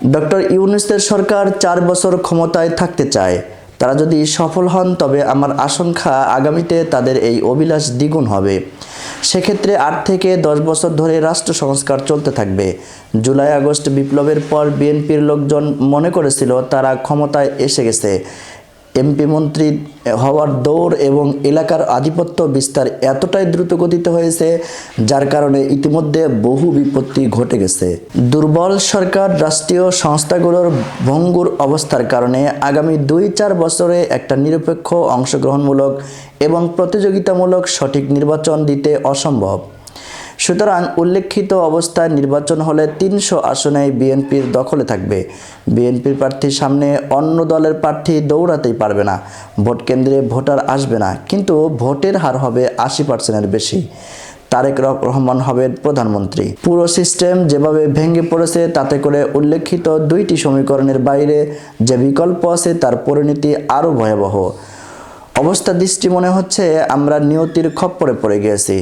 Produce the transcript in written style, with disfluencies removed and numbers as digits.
Doctor ইউনূসের সরকার ৪ বছর ক্ষমতায় থাকতে চায়। তারা যদি সফল হন তবে আমার আশঙ্কা আগামীতে তাদের এই অভিলাষ দ্বিগুণ হবে। সেক্ষেত্রে ৮ থেকে ১০ বছর ধরে রাষ্ট্র সংস্কার চলতে থাকবে। জুলাই আগস্ট বিপ্লবের পর বিএনপির লোকজন মনে করেছিল তারা ক্ষমতায় এসে গেছে। এমপি মন্ত্রী হওয়ার দৌড় এবং এলাকার আধিপত্য বিস্তার এতটাই দ্রুতগতিতে হয়েছে যার কারণে ইতিমধ্যে বহু বিপত্তি ঘটে গেছে। দুর্বল সরকার, রাষ্ট্রীয় সংস্থাগুলোর ভঙ্গুর অবস্থার কারণে আগামী ২-৪ বছরে একটা নিরপেক্ষ, অংশগ্রহণমূলক এবং প্রতিযোগিতামূলক সঠিক নির্বাচন দিতে অসম্ভব। সুতরাং উল্লেখিত অবস্থায় নির্বাচন হলে ৩০০ আসনে বিএনপির দখলে থাকবে। বিএনপির প্রার্থীর সামনে অন্য দলের প্রার্থী দৌড়াতেই পারবে না। ভোট কেন্দ্রে ভোটার আসবে না, কিন্তু ভোটের হার হবে ৮০%-এর বেশি। তারেক রহমান হবেন প্রধানমন্ত্রী। পুরো সিস্টেম যেভাবে ভেঙে পড়েছে তাতে করে উল্লেখিত ২টি সমীকরণের বাইরে যে বিকল্প আছে তার পরিণতি আরও ভয়াবহ। অবস্থা দৃষ্টি মনে হচ্ছে আমরা নিয়তির খপ্পরে পড়ে গিয়েছি।